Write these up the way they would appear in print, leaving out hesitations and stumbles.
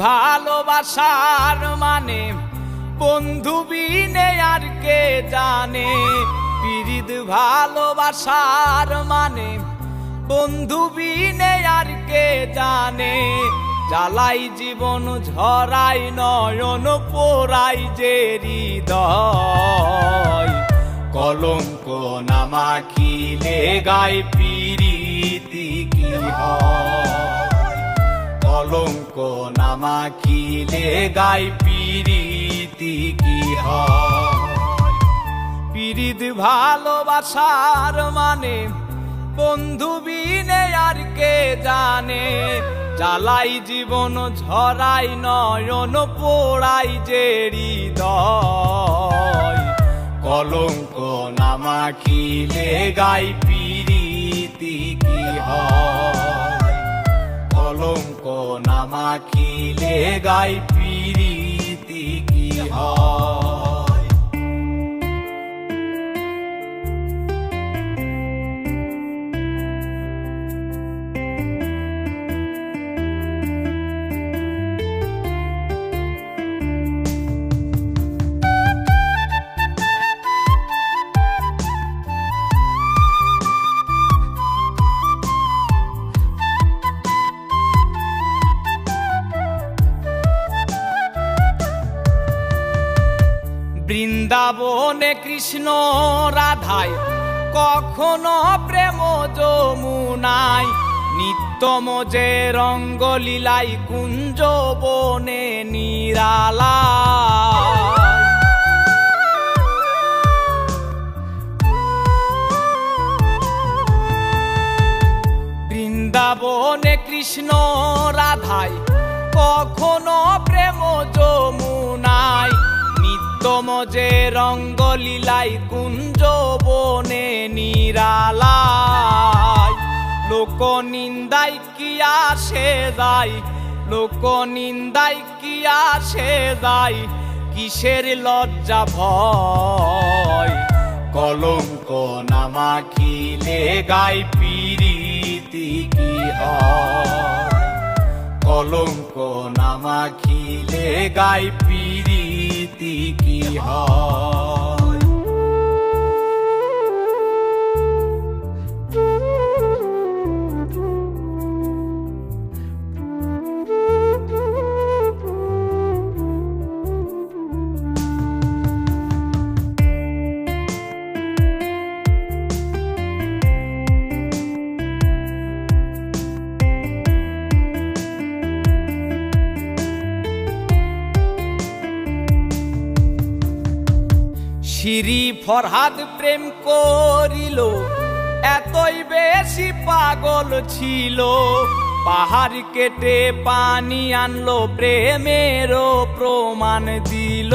ভালোবাসার মানে বন্ধু বিনে আর কে জানে। পিরিত ভালোবাসার মানে বন্ধু বিনে আর কে জানে। জ্বালাই জীবন ঝরাই নয়ন পোড়াই যে হৃদয়। কলঙ্ক না মাখিলে গায়ে পিরিতি কি হয়। কলঙ্ক না মাখিলে গায়ে পিরিতি কি হয়। পিরিত ভালোবাসার মানে বন্ধু বিনে আর কে জানে। জ্বালাই জীবন ঝরাই নয়ন পোড়াই যে হৃদয়। কলঙ্ক না মাখিলে গায়ে পিরিতি কি হয়। কলঙ্ক না মাখিলে গায়ে পিরিতি কি হয়। বৃন্দাবনে কৃষ্ণ রাধায় কখনো প্রেম যমুনায়। নিত্যম যে রঙ্গলীলাই কুঞ্জ বনে নিরালায়। বৃন্দাবনে কৃষ্ণ রাধায় কখনো প্রেম যমুনায়। নিত্যম যে রঙ্গলীলাই কুঞ্জ বনে নিরালায়। লোক নিন্দাই কি আসে যায়। লোক নিন্দাই কি আসে যায়। কিসের লজ্জা ভয়। কলঙ্ক না মাখিলে গায়ে পিরিতি কি হয়। কলঙ্ক না মাখিলে গায়ে পিরিতি কি হয়। শ্রী ফরহাদ প্রেম করিল এতই বেশি পাগল ছিল। পাহাড় কেটে পানি আনলো প্রেমেরও প্রমাণ দিল।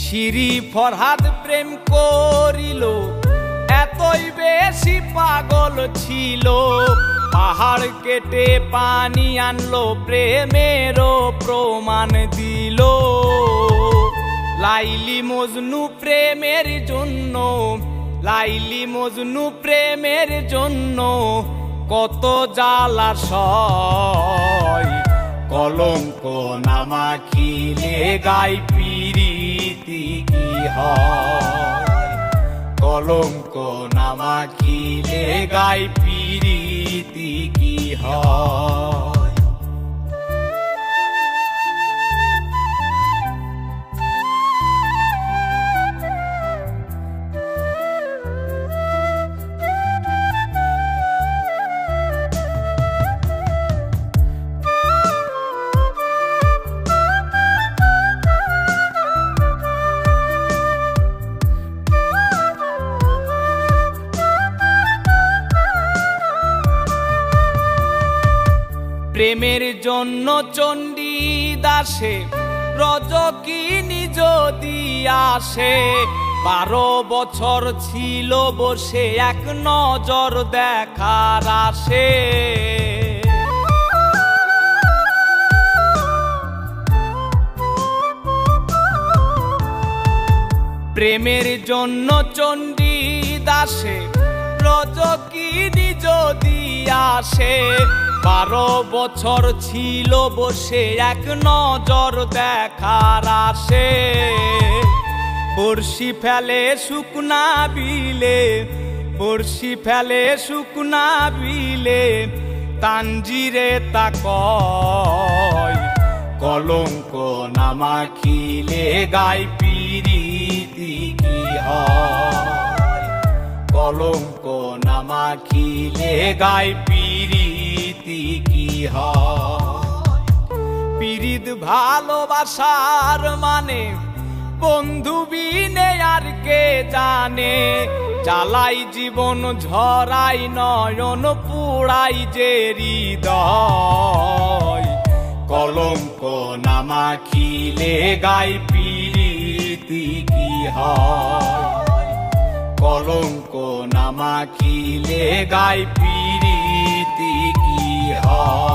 শ্রী ফরহাদ প্রেম করিল এতই বেশি পাগল ছিল। পাহাড় কেটে পানি আনলো প্রেমেরও প্রমাণ দিল। লাইলি মজনু প্রেমের জন্য, লাইলি মজনু প্রেমের জন্য কত জ্বালা সয়। কলঙ্ক না মাখিলে গায়ে পিরিতি কি হয়। কলঙ্ক না মাখিলে গায়ে পিরিতি কি হয়। প্রেমের জন্য চণ্ডী দাসে রজকিনী যদি আসে। 12 বছর ছিল বসে এক নজর দেখার আসে। প্রেমের জন্য চণ্ডী দাসে রজকিনী যদি আসে, 12 বছর ছিল বসে এক নজর দেখার আসে। বর্ষি ফেলে শুকনা বিলে, বর্ষি ফেলে শুকনা বিলে, তানজিরে তা কয় কলঙ্ক না মাখিলে গায় পিরিতি কি হয়, কলঙ্ক না মাখিলে গায় পিরিতি কি হয়। পিরিত ভালোবাসার মানে বন্ধু বিনে আর কে জানে, জ্বালাই জীবন ঝরাই নয়ন পুড়াই যে হৃদয়, কলঙ্ক না মাখিলে গায় পিরিতি কি হয়, কলঙ্ক না মাখিলে গায় পিরিতি কি হয়।